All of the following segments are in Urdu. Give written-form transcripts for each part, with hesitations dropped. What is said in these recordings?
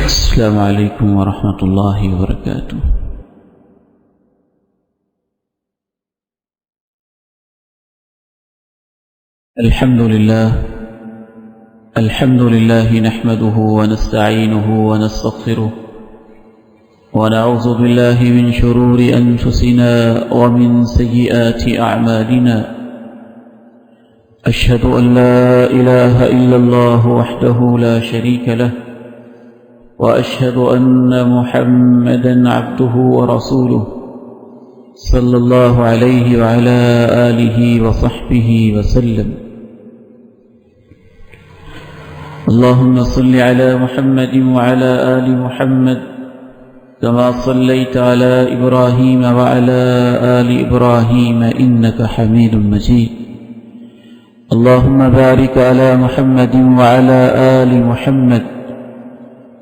السلام علیکم ورحمۃ اللہ وبرکاتہ۔ الحمد للہ نحمده ونستعینه ونستغفره ونعوذ باللہ من شرور انفسنا ومن سیئات اعمالنا، اشہد ان لا الہ الا اللہ وحدہ لا شریک لہ وأشهد أن محمدا عبده ورسوله صلى الله عليه وعلى آله وصحبه وسلم۔ اللهم صل على محمد وعلى آل محمد كما صليت على إبراهيم وعلى آل إبراهيم إنك حميد مجيد۔ اللهم بارك على محمد وعلى آل محمد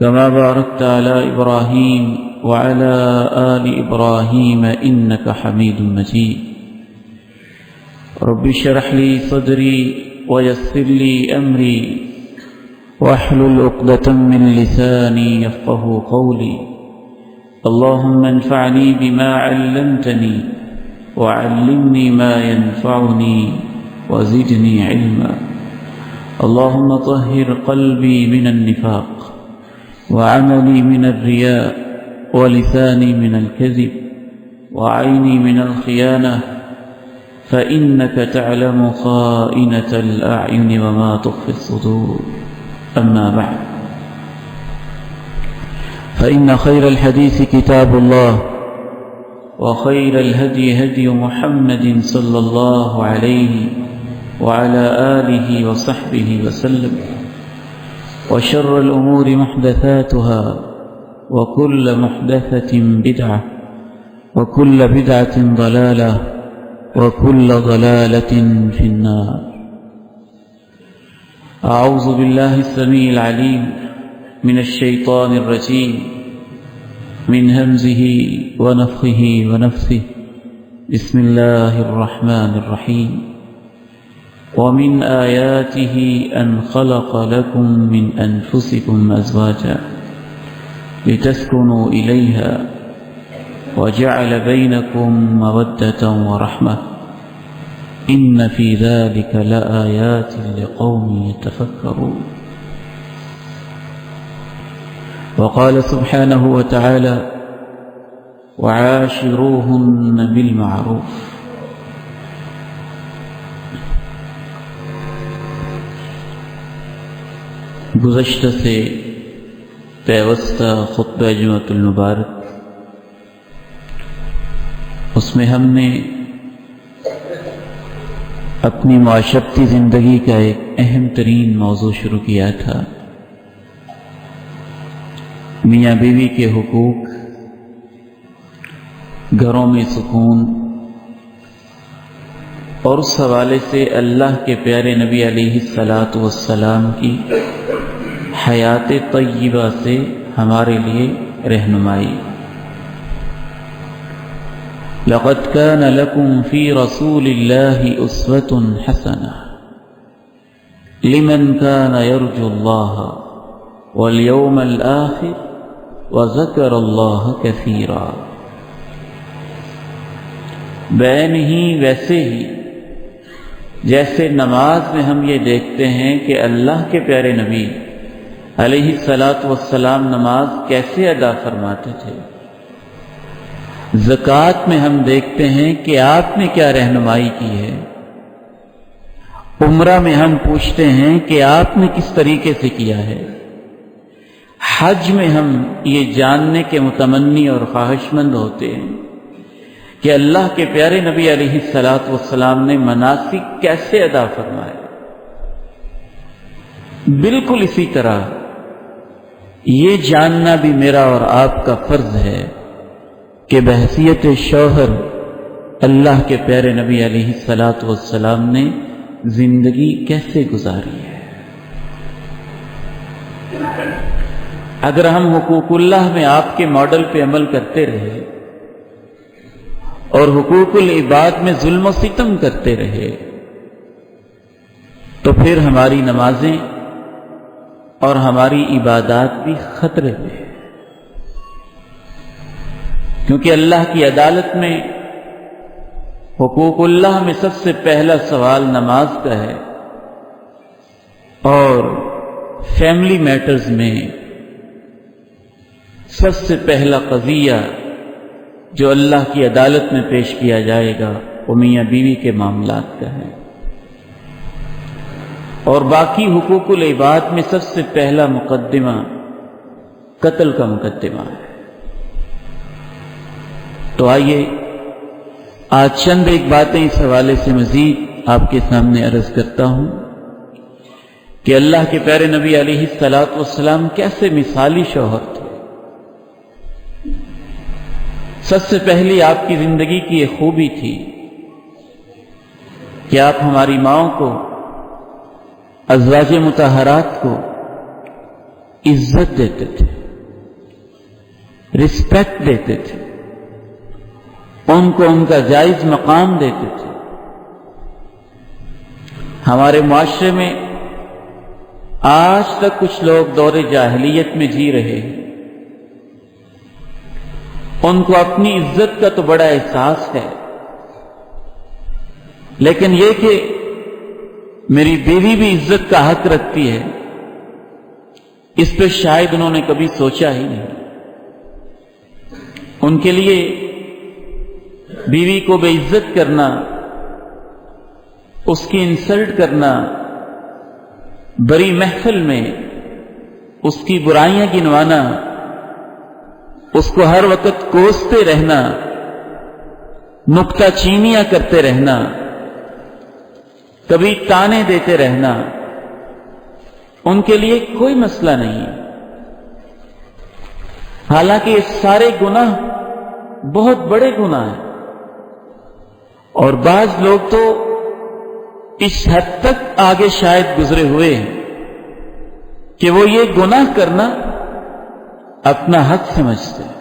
كما باركت على إبراهيم وعلى آل إبراهيم إنك حميد مجيد۔ رب اشرح لي صدري ويسر لي أمري واحلل عقدة من لساني يفقه قولي۔ اللهم انفعني بما علمتني وعلمني ما ينفعني وزدني علما۔ اللهم طهر قلبي من النفاق وعملي من الرياء ولساني من الكذب وعيني من الخيانة، فإنك تعلم خائنة الأعين وما تخفي الصدور۔ أما بعد، فإن خير الحديث كتاب الله، وخير الهدي هدي محمد صلى الله عليه وعلى آله وصحبه وسلم، وشر الأمور محدثاتها، وكل محدثة بدعة، وكل بدعة ضلالة، وكل ضلالة في النار۔ أعوذ بالله السميع العليم من الشيطان الرجيم، من همزه ونفخه ونفثه، بسم الله الرحمن الرحيم۔ ومن آياته أن خلق لكم من أنفسكم أزواجا لتسكنوا إليها وجعل بينكم مودة ورحمة، إن في ذلك لآيات لقوم يتفكرون۔ وقال سبحانه وتعالى: وعاشروهن بالمعروف۔ گزشتہ سے پیوستہ خطبہ جمعۃ المبارک، اس میں ہم نے اپنی معاشرتی زندگی کا ایک اہم ترین موضوع شروع کیا تھا، میاں بیوی کے حقوق، گھروں میں سکون، اور اس حوالے سے اللہ کے پیارے نبی علیہ الصلاۃ والسلام کی حیات طیبہ سے ہمارے لیے رہنمائی۔ لقد كان لكم في رسول الله أسوة حسنة لمن كان يرجو الله واليوم الآخر وذكر الله كثيرا۔ بین ہی ویسے ہی جیسے نماز میں ہم یہ دیکھتے ہیں کہ اللہ کے پیارے نبی علیہ الصلاۃ والسلام نماز کیسے ادا فرماتے تھے، زکوٰۃ میں ہم دیکھتے ہیں کہ آپ نے کیا رہنمائی کی ہے، عمرہ میں ہم پوچھتے ہیں کہ آپ نے کس طریقے سے کیا ہے، حج میں ہم یہ جاننے کے متمنی اور خواہش مند ہوتے ہیں کہ اللہ کے پیارے نبی علیہ الصلاۃ والسلام نے مناسک کیسے ادا فرمائے۔ بالکل اسی طرح یہ جاننا بھی میرا اور آپ کا فرض ہے کہ بحیثیت شوہر اللہ کے پیارے نبی علیہ الصلاۃ والسلام نے زندگی کیسے گزاری ہے۔ اگر ہم حقوق اللہ میں آپ کے ماڈل پہ عمل کرتے رہے اور حقوق العباد میں ظلم و ستم کرتے رہے تو پھر ہماری نمازیں اور ہماری عبادات بھی خطرے میں ہے، کیونکہ اللہ کی عدالت میں حقوق اللہ میں سب سے پہلا سوال نماز کا ہے، اور فیملی میٹرز میں سب سے پہلا قضیہ جو اللہ کی عدالت میں پیش کیا جائے گا وہ میاں بیوی کے معاملات کا ہے، اور باقی حقوق العباد میں سب سے پہلا مقدمہ قتل کا مقدمہ ہے۔ تو آئیے آج چند ایک باتیں اس حوالے سے مزید آپ کے سامنے عرض کرتا ہوں کہ اللہ کے پیارے نبی علیہ الصلوۃ والسلام کیسے مثالی شوہر تھے۔ سب سے پہلی آپ کی زندگی کی ایک خوبی تھی کہ آپ ہماری ماؤں کو، ازواج مطہرات کو عزت دیتے تھے، رسپیکٹ دیتے تھے، ان کو ان کا جائز مقام دیتے تھے۔ ہمارے معاشرے میں آج تک کچھ لوگ دور جاہلیت میں جی رہے ہیں، ان کو اپنی عزت کا تو بڑا احساس ہے، لیکن یہ کہ میری بیوی بھی عزت کا حق رکھتی ہے، اس پہ شاید انہوں نے کبھی سوچا ہی نہیں۔ ان کے لیے بیوی کو بے عزت کرنا، اس کی انسلٹ کرنا، بڑی محفل میں اس کی برائیاں گنوانا، اس کو ہر وقت کوستے رہنا، نکتہ چینیاں کرتے رہنا، کبھی تانے دیتے رہنا، ان کے لیے کوئی مسئلہ نہیں ہے۔ حالانکہ یہ سارے گناہ بہت بڑے گناہ ہیں، اور بعض لوگ تو اس حد تک آگے شاید گزرے ہوئے ہیں کہ وہ یہ گناہ کرنا اپنا حق سمجھتے ہیں،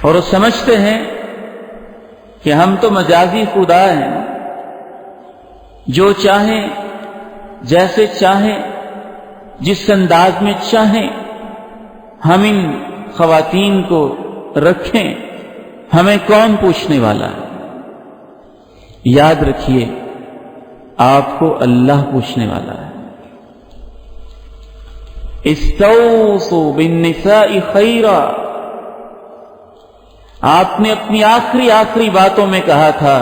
اور وہ سمجھتے ہیں کہ ہم تو مجازی خدا ہیں، جو چاہیں، جیسے چاہیں، جس انداز میں چاہیں ہم ان خواتین کو رکھیں، ہمیں کون پوچھنے والا ہے؟ یاد رکھیے آپ کو اللہ پوچھنے والا ہے۔ استوصوا بالنساء خیرا، آپ نے اپنی آخری باتوں میں کہا تھا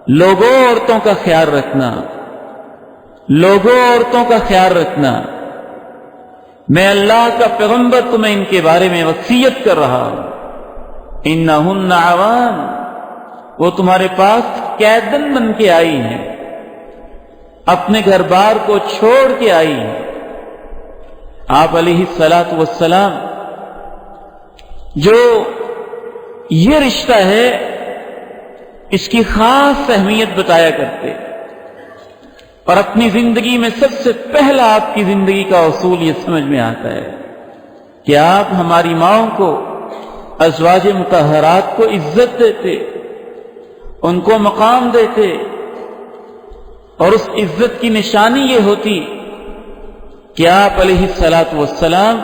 لوگوں عورتوں کا خیال رکھنا، لوگوں عورتوں کا خیال رکھنا، میں اللہ کا پیغمبر تمہیں ان کے بارے میں وصیت کر رہا ہوں، انہن عوان، وہ تمہارے پاس قیدن بن کے آئی ہیں، اپنے گھر بار کو چھوڑ کے آئی ہیں۔ آپ علیہ الصلاۃ والسلام جو یہ رشتہ ہے اس کی خاص اہمیت بتایا کرتے، اور اپنی زندگی میں سب سے پہلا آپ کی زندگی کا اصول یہ سمجھ میں آتا ہے کہ آپ ہماری ماؤں کو، ازواج مطہرات کو عزت دیتے، ان کو مقام دیتے، اور اس عزت کی نشانی یہ ہوتی کہ آپ علیہ الصلاۃ والسلام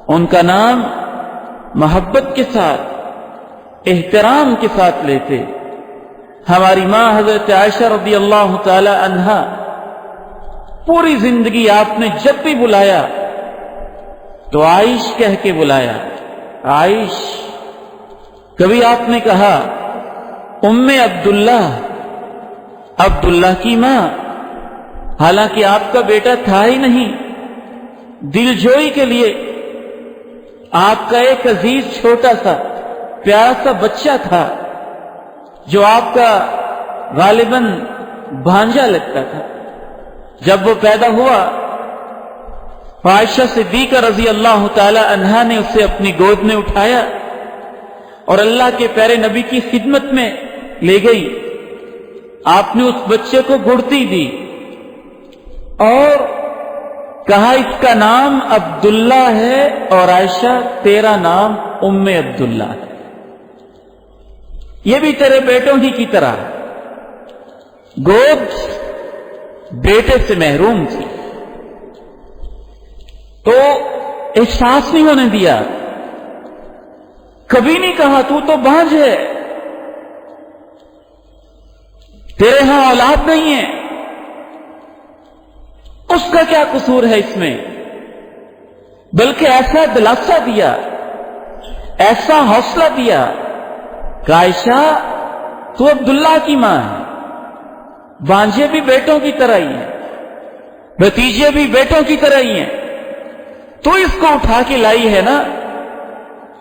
ان کا نام محبت کے ساتھ، احترام کے ساتھ لیتے۔ ہماری ماں حضرت عائشہ رضی اللہ تعالی عنہا، پوری زندگی آپ نے جب بھی بلایا تو عائش کہہ کے بلایا، عائش۔ کبھی آپ نے کہا ام عبداللہ، عبداللہ کی ماں، حالانکہ آپ کا بیٹا تھا ہی نہیں، دل جوئی کے لیے آپ کا ایک عزیز چھوٹا سا پیارا سا بچہ تھا جو آپ کا غالباً بھانجا لگتا تھا۔ جب وہ پیدا ہوا، عائشہ صدیقہ رضی اللہ تعالی عنہا نے اسے اپنی گود میں اٹھایا اور اللہ کے پیارے نبی کی خدمت میں لے گئی۔ آپ نے اس بچے کو گڑتی دی اور کہا اس کا نام عبداللہ ہے، اور عائشہ تیرا نام ام عبداللہ ہے، یہ بھی تیرے بیٹوں ہی کی طرح۔ گود بیٹے سے محروم تھی، تو احساس نہیں ہونے دیا، کبھی نہیں کہا تو بانجھ ہے، تیرے ہاں اولاد نہیں ہے، اس کا کیا قصور ہے اس میں؟ بلکہ ایسا دلاسا دیا، ایسا حوصلہ دیا کہ عائشہ تو عبداللہ کی ماں ہے، بانجے بھی بیٹوں کی طرح ہی ہیں، بھتیجے بھی بیٹوں کی طرح ہی ہیں، تو اس کو اٹھا کے لائی ہے نا،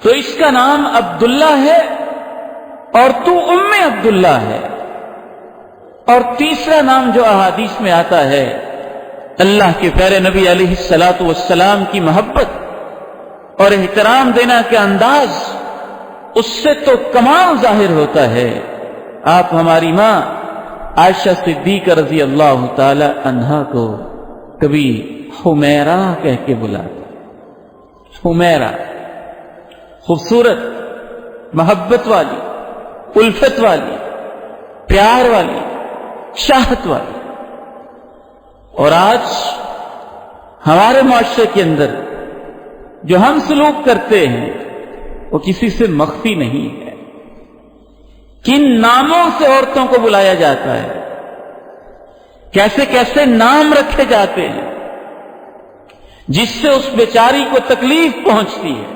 تو اس کا نام عبداللہ ہے اور تو ام عبداللہ ہے۔ اور تیسرا نام جو احادیث میں آتا ہے، اللہ کے پیارے نبی علیہ الصلوۃ والسلام کی محبت اور احترام دینا کے انداز، اس سے تو کمال ظاہر ہوتا ہے۔ آپ ہماری ماں عائشہ صدیقہ رضی اللہ تعالی عنہا کو کبھی حمیرہ کہہ کے بلاتے، حمیرہ، خوبصورت، محبت والی، الفت والی، پیار والی، چاہت والی۔ اور آج ہمارے معاشرے کے اندر جو ہم سلوک کرتے ہیں وہ کسی سے مخفی نہیں ہے۔ کن ناموں سے عورتوں کو بلایا جاتا ہے، کیسے کیسے نام رکھے جاتے ہیں جس سے اس بیچاری کو تکلیف پہنچتی ہے۔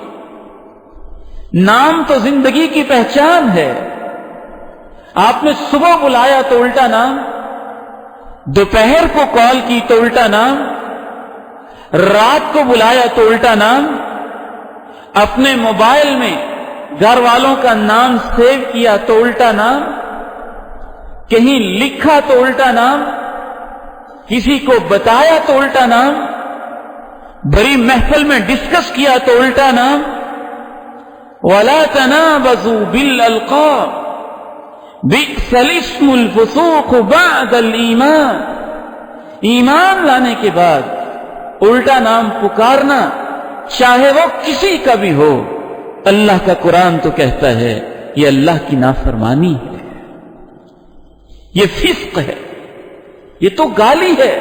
نام تو زندگی کی پہچان ہے۔ آپ نے صبح بلایا تو الٹا نام، دوپہر کو کال کی تو الٹا نام، رات کو بلایا تو الٹا نام، اپنے موبائل میں گھر والوں کا نام سیو کیا تو الٹا نام، کہیں لکھا تو الٹا نام، کسی کو بتایا تو الٹا نام، بڑی محفل میں ڈسکس کیا تو الٹا نام۔ وَلَا تَنَابَزُوا بِالْأَلْقَابِ بِئْسَ الِاسْمُ الْفُسُوقُ بَعْدَ الْإِيمَانِ۔ ایمان لانے کے بعد الٹا نام پکارنا، چاہے وہ کسی کا بھی ہو، اللہ کا قرآن تو کہتا ہے یہ اللہ کی نافرمانی ہے، یہ فسق ہے، یہ تو گالی ہے،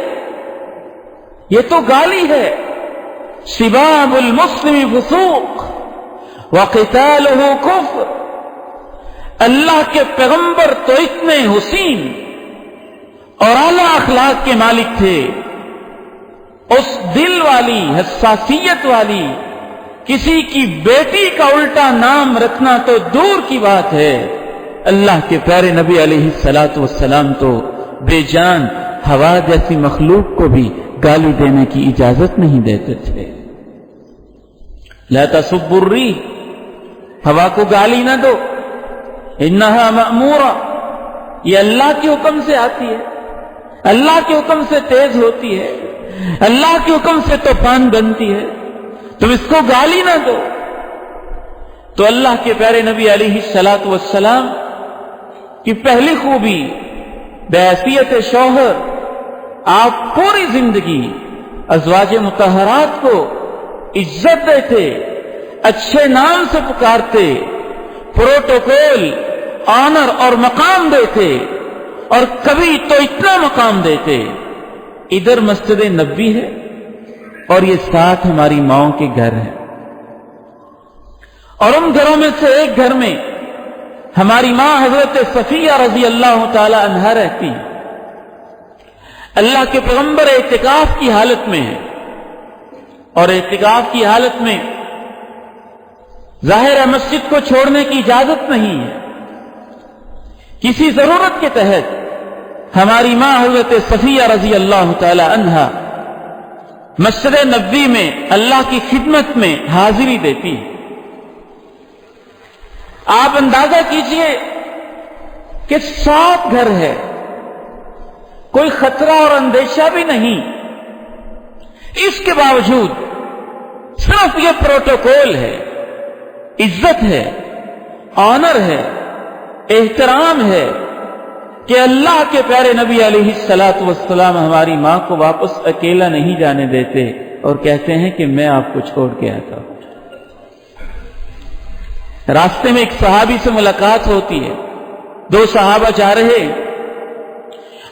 یہ تو گالی ہے۔ سباب المسلم فسوق وقتالہ کفر۔ اللہ کے پیغمبر تو اتنے حسین اور اعلی اخلاق کے مالک تھے، اس دل والی، حساسیت والی کسی کی بیٹی کا الٹا نام رکھنا تو دور کی بات ہے۔ اللہ کے پیارے نبی علیہ الصلوۃ والسلام تو بے جان ہوا جیسی مخلوق کو بھی گالی دینے کی اجازت نہیں دیتے تھے۔ لا تسبوا الريح، ہوا کو گالی نہ دو، انہا مأمورہ، یہ اللہ کے حکم سے آتی ہے، اللہ کے حکم سے تیز ہوتی ہے، اللہ کے حکم سے طوفان بنتی ہے، تم اس کو گالی نہ دو۔ تو اللہ کے پیارے نبی علیہ الصلوۃ والسلام کی پہلی خوبی بحیثیت شوہر، آپ پوری زندگی ازواج مطہرات کو عزت دیتے، اچھے نام سے پکارتے، پروٹوکول، آنر اور مقام دیتے، اور کبھی تو اتنا مقام دیتے۔ ادھر مسجد نبوی ہے اور یہ ساتھ ہماری ماؤں کے گھر ہیں، اور ان گھروں میں سے ایک گھر میں ہماری ماں حضرت صفیہ رضی اللہ تعالی عنہا رہتی ہیں۔ اللہ کے پیغمبر اعتکاف کی حالت میں ہیں، اور اعتکاف کی حالت میں ظاہر ہے مسجد کو چھوڑنے کی اجازت نہیں ہے۔ کسی ضرورت کے تحت ہماری ماں حضرت صفیہ رضی اللہ تعالی عنہا مسجد نبوی میں اللہ کی خدمت میں حاضری دیتی ہے۔ آپ اندازہ کیجئے کہ 7 گھر ہے، کوئی خطرہ اور اندیشہ بھی نہیں، اس کے باوجود صرف یہ پروٹوکول ہے، عزت ہے، آنر ہے، احترام ہے کہ اللہ کے پیارے نبی علیہ الصلوۃ والسلام ہماری ماں کو واپس اکیلا نہیں جانے دیتے اور کہتے ہیں کہ میں آپ کو چھوڑ کے آتا ہوں۔ راستے میں ایک صحابی سے ملاقات ہوتی ہے، 2 صحابہ جا رہے،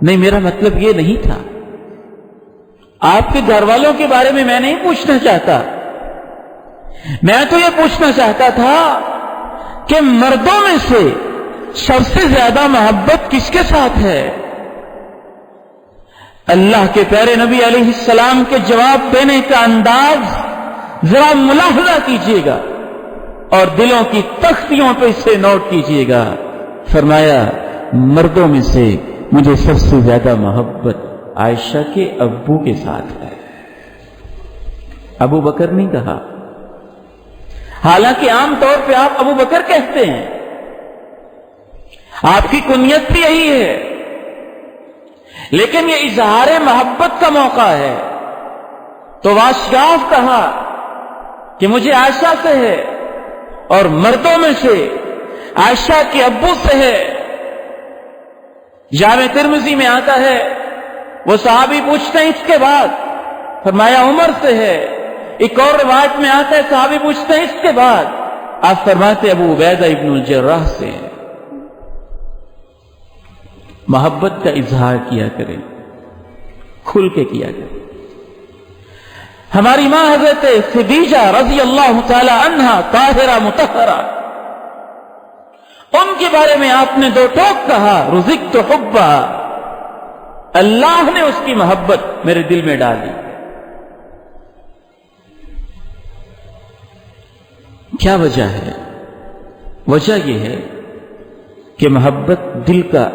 نہیں، میرا مطلب یہ نہیں تھا، آپ کے گھر والوں کے بارے میں میں نہیں پوچھنا چاہتا، میں تو یہ پوچھنا چاہتا تھا کہ مردوں میں سے سب سے زیادہ محبت کس کے ساتھ ہے؟ اللہ کے پیارے نبی علیہ السلام کے جواب دینے کا انداز ذرا ملاحظہ کیجیے گا اور دلوں کی تختیوں پہ اسے نوٹ کیجیے گا۔ فرمایا مردوں میں سے مجھے سب سے زیادہ محبت عائشہ کے ابو کے ساتھ ہے۔ ابو بکر نہیں کہا، حالانکہ عام طور پہ آپ ابو بکر کہتے ہیں، آپ کی کنیت بھی یہی ہے، لیکن یہ اظہار محبت کا موقع ہے تو واشگاف کہا کہ مجھے عائشہ سے ہے، اور مردوں میں سے عائشہ کے ابو سے ہے۔ جامع ترمذی میں آتا ہے، وہ صحابی پوچھتے ہیں اس کے بعد، فرمایا عمر سے ہے۔ ایک اور روایت میں آتا ہے صحابی پوچھتے ہیں اس کے بعد، آپ فرماتے ابو عبیدہ ابن الجراح سے۔ محبت کا اظہار کیا کریں، کھل کے کیا کریں۔ ہماری ماں حضرت خدیجہ رضی اللہ تعالی عنہا طاہرہ مطہرہ، ان کے بارے میں آپ نے دو ٹوک کہا، رزقت حبہ، اللہ نے اس کی محبت میرے دل میں ڈالی۔ کیا وجہ ہے؟ وجہ یہ ہے کہ محبت دل کا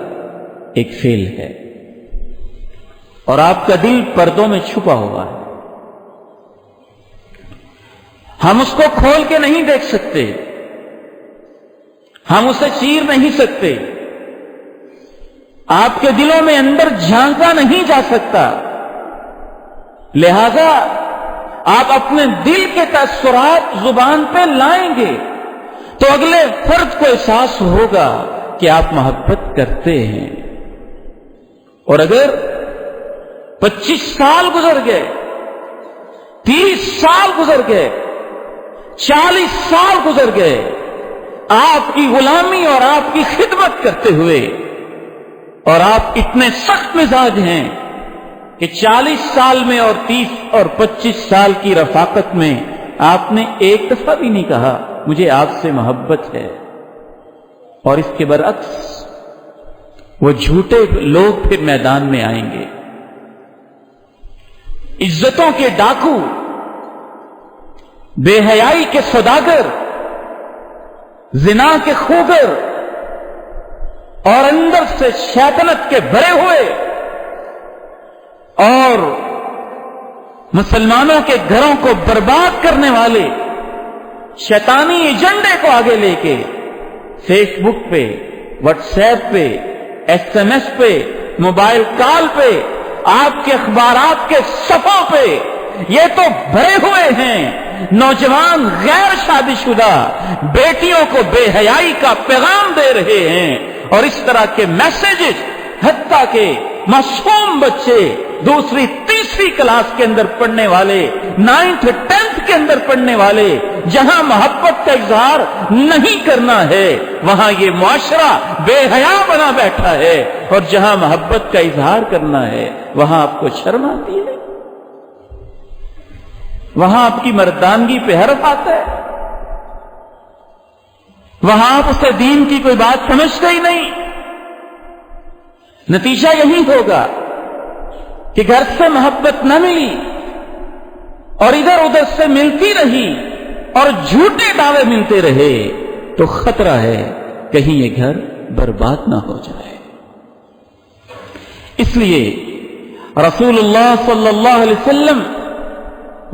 ایک فعل ہے اور آپ کا دل پردوں میں چھپا ہوا ہے، ہم اس کو کھول کے نہیں دیکھ سکتے، ہم اسے چیر نہیں سکتے، آپ کے دلوں میں اندر جھانکا نہیں جا سکتا، لہذا آپ اپنے دل کے تاثرات زبان پہ لائیں گے تو اگلے فرد کو احساس ہوگا کہ آپ محبت کرتے ہیں۔ اور اگر 25 سال گزر گئے، 30 سال گزر گئے، 40 سال گزر گئے، آپ کی غلامی اور آپ کی خدمت کرتے ہوئے، اور آپ اتنے سخت مزاج ہیں کہ 40 سال میں اور 30 اور 25 سال کی رفاقت میں آپ نے ایک دفعہ بھی نہیں کہا مجھے آپ سے محبت ہے، اور اس کے برعکس وہ جھوٹے لوگ پھر میدان میں آئیں گے، عزتوں کے ڈاکو، بے حیائی کے سوداگر، زنا کے خوگر، اور اندر سے شیطنت کے بھرے ہوئے، اور مسلمانوں کے گھروں کو برباد کرنے والے شیطانی ایجنڈے کو آگے لے کے فیس بک پہ، واٹس ایپ پہ، ایس ایم ایس پہ، موبائل کال پہ، آپ کے اخبارات کے صفحوں پہ یہ تو بھرے ہوئے ہیں، نوجوان غیر شادی شدہ بیٹیوں کو بے حیائی کا پیغام دے رہے ہیں، اور اس طرح کے میسیجز، حتیٰ کہ معصوم بچے دوسری تیسری کلاس کے اندر پڑھنے والے، 9th 10th کے اندر پڑھنے والے، جہاں محبت کا اظہار نہیں کرنا ہے وہاں یہ معاشرہ بے حیا بنا بیٹھا ہے، اور جہاں محبت کا اظہار کرنا ہے وہاں آپ کو شرم آتی ہے، وہاں آپ کی مردانگی پہ حرف آتا ہے، وہاں آپ اسے دین کی کوئی بات سمجھتے ہی نہیں۔ نتیجہ یہی ہوگا کہ گھر سے محبت نہ ملی اور ادھر ادھر سے ملتی رہی اور جھوٹے دعوے ملتے رہے تو خطرہ ہے کہیں یہ گھر برباد نہ ہو جائے۔ اس لیے رسول اللہ صلی اللہ علیہ وسلم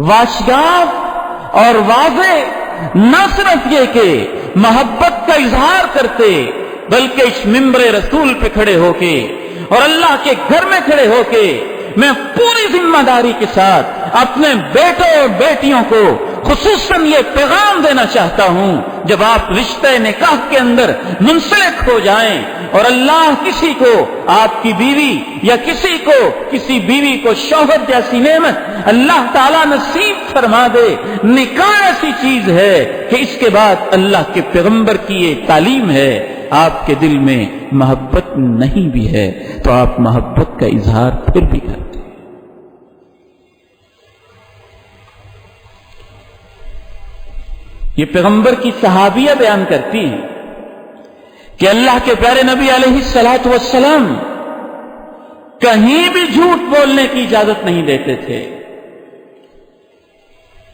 واشگاف اور واضح نہ صرف یہ کہ محبت کا اظہار کرتے، بلکہ اس ممبر رسول پہ کھڑے ہو کے اور اللہ کے گھر میں کھڑے ہو کے میں پوری ذمہ داری کے ساتھ اپنے بیٹوں اور بیٹیوں کو خصوصاً یہ پیغام دینا چاہتا ہوں، جب آپ رشتہ نکاح کے اندر منسلک ہو جائیں اور اللہ کسی کو آپ کی بیوی یا کسی بیوی کو شوہر جیسی نعمت اللہ تعالیٰ نصیب فرما دے، نکاح ایسی چیز ہے کہ اس کے بعد اللہ کے پیغمبر کی یہ تعلیم ہے آپ کے دل میں محبت نہیں بھی ہے تو آپ محبت کا اظہار پھر بھی کرتے ہیں۔ یہ پیغمبر کی صحابیہ بیان کرتی ہیں کہ اللہ کے پیارے نبی علیہ الصلوۃ والسلام کہیں بھی جھوٹ بولنے کی اجازت نہیں دیتے تھے۔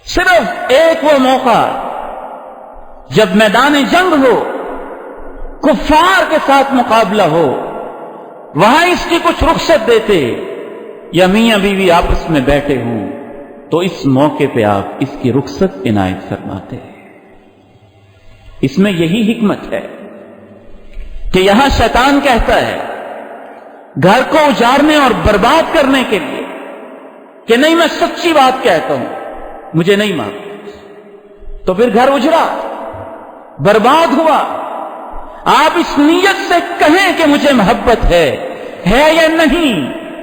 صرف ایک وہ موقع جب میدان جنگ ہو، کفار کے ساتھ مقابلہ ہو، وہاں اس کی کچھ رخصت دیتے، یا میاں بیوی آپس میں بیٹھے ہوں تو اس موقع پہ آپ اس کی رخصت عنایت فرماتے ہیں۔ اس میں یہی حکمت ہے کہ یہاں شیطان کہتا ہے گھر کو اجارنے اور برباد کرنے کے لیے کہ نہیں میں سچی بات کہتا ہوں، مجھے نہیں مانتے، تو پھر گھر اجڑا، برباد ہوا۔ آپ اس نیت سے کہیں کہ مجھے محبت ہے یا نہیں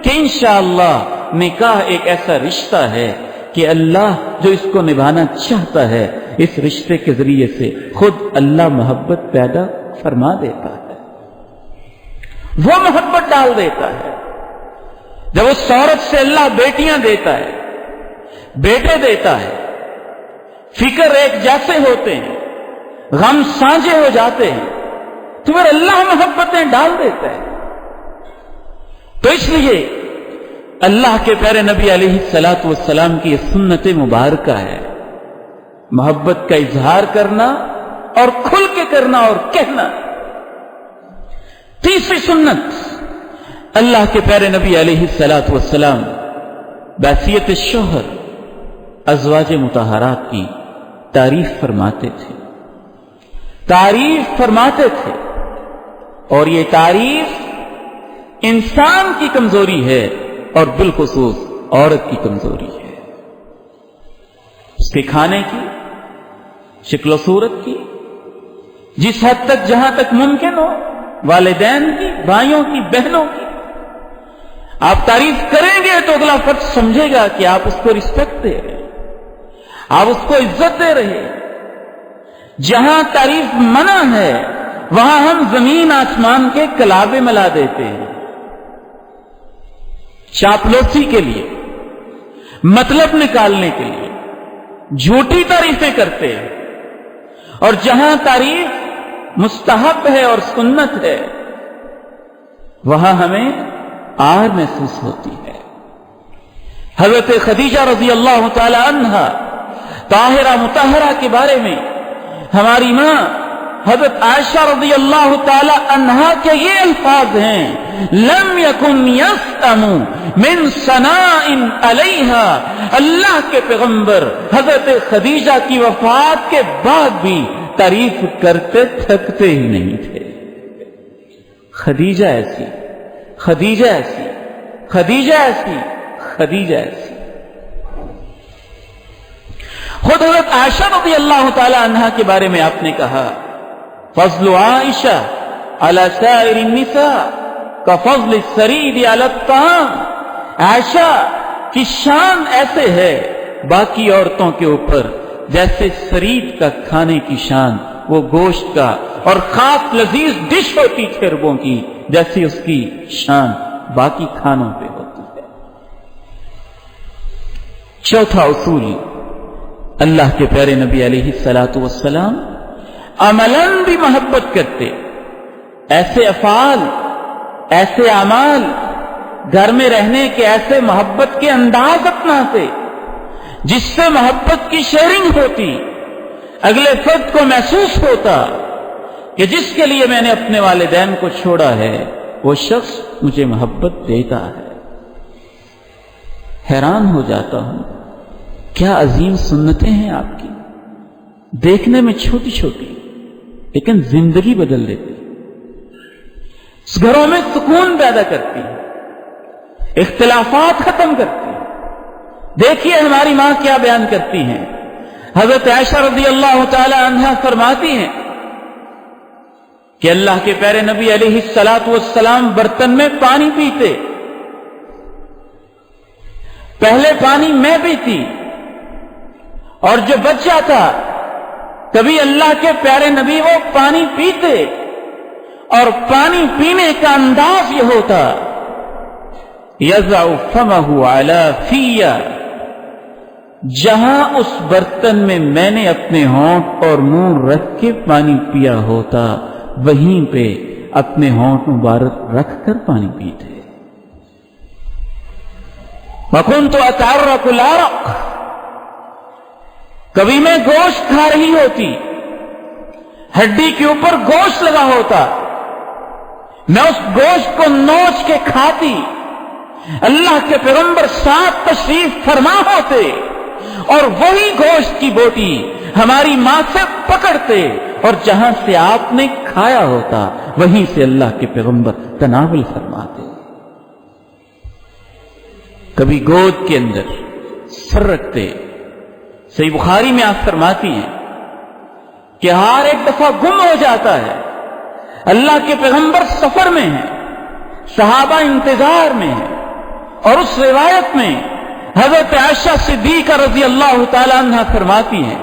کہ انشاءاللہ نکاح ایک ایسا رشتہ ہے کہ اللہ جو اس کو نبھانا چاہتا ہے اس رشتے کے ذریعے سے خود اللہ محبت پیدا فرما دیتا ہے، وہ محبت ڈال دیتا ہے۔ جب اس عورت سے اللہ بیٹیاں دیتا ہے، بیٹے دیتا ہے، فکر ایک جیسے ہوتے ہیں، غم سانجے ہو جاتے ہیں، تو پھر اللہ محبتیں ڈال دیتا ہے۔ تو اس لیے اللہ کے پیارے نبی علیہ الصلوۃ والسلام کی یہ سنت مبارکہ ہے، محبت کا اظہار کرنا اور کھل کے کرنا اور کہنا۔ تیسری سنت، اللہ کے پیارے نبی علیہ الصلوۃ والسلام بحیثیت شوہر ازواج مطہرات کی تعریف فرماتے تھے، اور یہ تعریف انسان کی کمزوری ہے اور بالخصوص عورت کی کمزوری ہے، اس کے کھانے کی، شکل و صورت کی، جس حد تک جہاں تک ممکن ہو، والدین کی، بھائیوں کی، بہنوں کی آپ تعریف کریں گے تو اگلا فرد سمجھے گا کہ آپ اس کو رسپیکٹ دے رہے ہیں، آپ اس کو عزت دے رہے ہیں۔ جہاں تعریف منع ہے وہاں ہم زمین آسمان کے کلابے ملا دیتے ہیں، چاپلوسی کے لیے، مطلب نکالنے کے لیے جھوٹی تعریفیں کرتے ہیں، اور جہاں تعریف مستحب ہے اور سنت ہے وہاں ہمیں آر محسوس ہوتی ہے۔ حضرت خدیجہ رضی اللہ تعالی عنہا طاہرہ مطہرہ کے بارے میں ہماری ماں حضرت عائشہ رضی اللہ تعالی عنہا کے یہ الفاظ ہیں، لم یکن یسأم من ثناء علیہا، اللہ کے پیغمبر حضرت خدیجہ کی وفات کے بعد بھی تعریف کرتے تھکتے ہی نہیں تھے۔ خدیجہ ایسی، خدیجہ ایسی، خدیجہ ایسی، خدیجہ ایسی۔ خود حضرت عائشہ رضی اللہ تعالی عنہا کے بارے میں آپ نے کہا، فضل عائشہ علی سائر النساء کفضل الثرید علی الطعام، عائشہ کی شان ایسے ہے باقی عورتوں کے اوپر جیسے سرید کا کھانے کی شان، وہ گوشت کا اور خاص لذیذ ڈش ہوتی تھی عربوں کی، جیسی اس کی شان باقی کھانوں پہ ہوتی ہے۔ چوتھا اصول، اللہ کے پیارے نبی علیہ الصلوۃ والسلام عملاً بھی محبت کرتے، ایسے افعال، ایسے اعمال، گھر میں رہنے کے ایسے محبت کے انداز اپناتے جس سے محبت کی شیئرنگ ہوتی، اگلے فرد کو محسوس ہوتا کہ جس کے لیے میں نے اپنے والدین کو چھوڑا ہے وہ شخص مجھے محبت دیتا ہے۔ حیران ہو جاتا ہوں، کیا عظیم سنتیں ہیں آپ کی، دیکھنے میں چھوٹی چھوٹی لیکن زندگی بدل دیتی، گھروں میں سکون پیدا کرتی، اختلافات ختم کرتی۔ دیکھیے ہماری ماں کیا بیان کرتی ہیں، حضرت عائشہ رضی اللہ تعالی عنہا فرماتی ہیں کہ اللہ کے پیارے نبی علیہ الصلوۃ والسلام برتن میں پانی پیتے، پہلے پانی میں پیتی اور جو بچ جاتا کبھی اللہ کے پیارے نبی وہ پانی پیتے اور پانی پینے کا انداز یہ ہوتا یضع فمہ علی فی، جہاں اس برتن میں میں نے اپنے ہونٹ اور منہ رکھ کے پانی پیا ہوتا وہیں پہ اپنے ہونٹ مبارک رکھ کر پانی پیتے۔ وَكُنْتُ أَتَعَرَّقُ الْعَرَقَ، کبھی میں گوشت کھا رہی ہوتی، ہڈی کے اوپر گوشت لگا ہوتا، میں اس گوشت کو نوچ کے کھاتی، اللہ کے پیغمبر ساتھ تشریف فرما ہوتے اور وہی گوشت کی بوٹی ہماری ماں سے پکڑتے اور جہاں سے آپ نے کھایا ہوتا وہیں سے اللہ کے پیغمبر تناول فرماتے۔ کبھی گود کے اندر سر رکھتے، صحیح بخاری میں آپ فرماتی ہیں کہ ہر ایک دفعہ گم ہو جاتا ہے، اللہ کے پیغمبر سفر میں ہیں، صحابہ انتظار میں ہیں، اور اس روایت میں حضرت عائشہ صدیقہ رضی اللہ تعالی عنہ فرماتی ہیں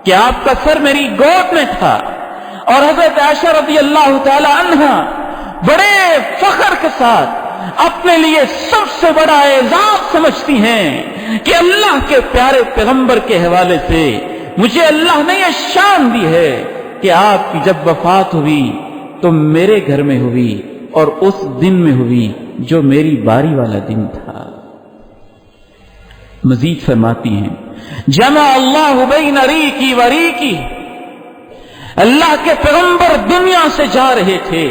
کہ آپ کا سر میری گود میں تھا، اور حضرت عائشہ رضی اللہ تعالی عنہ بڑے فخر کے ساتھ اپنے لیے سب سے بڑا اعزاز سمجھتی ہیں کہ اللہ کے پیارے پیغمبر کے حوالے سے مجھے اللہ نے یہ شان دی ہے کہ آپ کی جب وفات ہوئی تو میرے گھر میں ہوئی اور اس دن میں ہوئی جو میری باری والا دن تھا۔ مزید فرماتی ہیں جمع اللہ بین ریکی و ریکی، اللہ کے پیغمبر دنیا سے جا رہے تھے،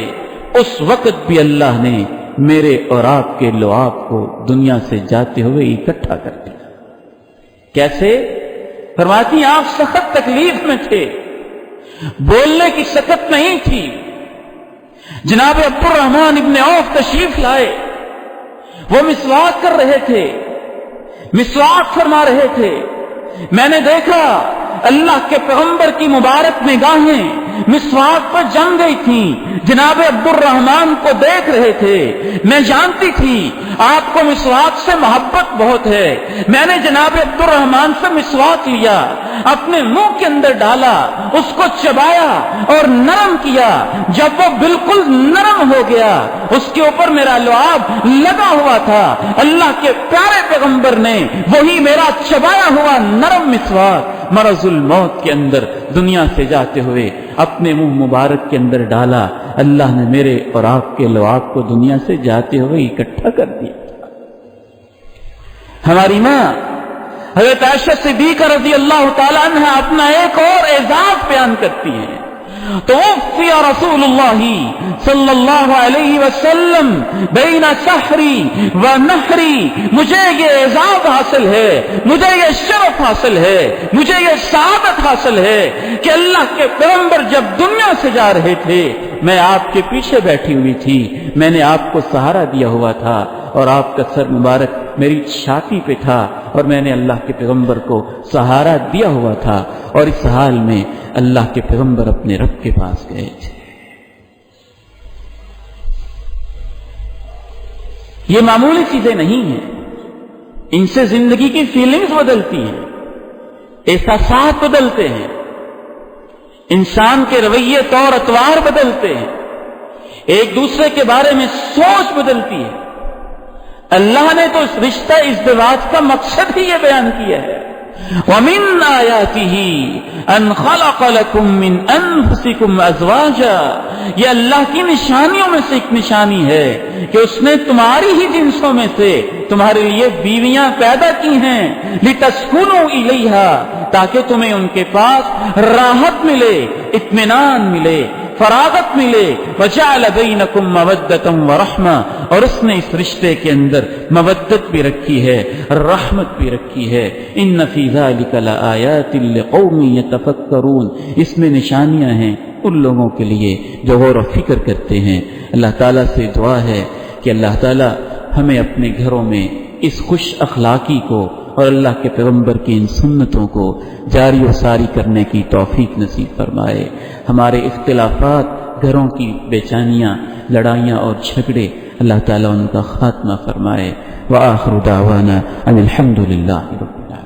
اس وقت بھی اللہ نے میرے اور آپ کے لعاب کو دنیا سے جاتے ہوئے اکٹھا کر دیا۔ کیسے؟ فرماتی ہیں آپ سخت تکلیف میں تھے، بولنے کی سکت نہیں تھی، جناب عبد الرحمن ابن عوف تشریف لائے، وہ مسواک کر رہے تھے، مسواک فرما رہے تھے، میں نے دیکھا اللہ کے پیغمبر کی مبارک نگاہیں مسواک پر جم گئی تھیں، جناب عبد الرحمن کو دیکھ رہے تھے، میں جانتی تھی آپ کو مسواک سے محبت بہت ہے، میں نے جناب عبد الرحمن سے مسواک لیا، اپنے منہ کے اندر ڈالا، اس کو چبایا اور نرم کیا، جب وہ بالکل نرم ہو گیا اس کے اوپر میرا لعاب لگا ہوا تھا، اللہ کے پیارے پیغمبر نے وہی میرا چبایا ہوا نرم مسواک مرض الموت کے اندر دنیا سے جاتے ہوئے اپنے منہ مبارک کے اندر ڈالا، اللہ نے میرے اور آپ کے لعاب کو دنیا سے جاتے ہوئے اکٹھا کر دیا۔ ہماری ماں حضرت عائشہ صدیقہ رضی اللہ تعالی عنہ اپنا ایک اور اعزاز بیان کرتی ہیں، توفی رسول اللہ صلی اللہ علیہ وسلم بین سحری و نحری، مجھے یہ اعزاز حاصل ہے، مجھے یہ شرف حاصل ہے، مجھے یہ سعادت حاصل ہے کہ اللہ کے پیغمبر جب دنیا سے جا رہے تھے میں آپ کے پیچھے بیٹھی ہوئی تھی، میں نے آپ کو سہارا دیا ہوا تھا اور آپ کا سر مبارک میری چھاتی پہ تھا اور میں نے اللہ کے پیغمبر کو سہارا دیا ہوا تھا، اور اس حال میں اللہ کے پیغمبر اپنے رب کے پاس گئے تھے۔ یہ معمولی چیزیں نہیں ہیں، ان سے زندگی کی فیلنگز بدلتی ہیں، احساسات بدلتے ہیں، انسان کے رویے طور اطوار بدلتے ہیں، ایک دوسرے کے بارے میں سوچ بدلتی ہے۔ اللہ نے تو اس رشتہ ازدواج کا مقصد ہی یہ بیان کیا ہے، وَمِنْ آيَاتِهِ أَنْ خَلَقَ لَكُم مِّنْ أَنفُسِكُمْ أَزْوَاجًا، یہ اللہ کی نشانیوں میں سے ایک نشانی ہے کہ اس نے تمہاری ہی جنسوں میں سے تمہارے لیے بیویاں پیدا کی ہیں، لِتَسْكُنُوا إِلَيْهَا، تاکہ تمہیں ان کے پاس راحت ملے، اطمینان ملے، فراغت ملے، وَجَعَلَ بَيْنَكُمْ مَوَدَّةً وَرَحْمَةً، اور اس نے اس رشتے کے اندر مودت بھی رکھی ہے، رحمت بھی رکھی ہے۔ إِنَّ فِي ذَلِكَ لَآيَاتٍ لِقَوْمٍ يَتَفَكَّرُونَ، اس میں نشانیاں ہیں ان لوگوں کے لیے جو غور و فکر کرتے ہیں۔ اللہ تعالیٰ سے دعا ہے کہ اللہ تعالیٰ ہمیں اپنے گھروں میں اس خوش اخلاقی کو اور اللہ کے پیغمبر کی ان سنتوں کو جاری و ساری کرنے کی توفیق نصیب فرمائے۔ ہمارے اختلافات، گھروں کی بے چینیاں، لڑائیاں اور جھگڑے، اللہ تعالیٰ ان کا خاتمہ فرمائے۔ وآخر دعوانا ان الحمد للہ رب العالمین۔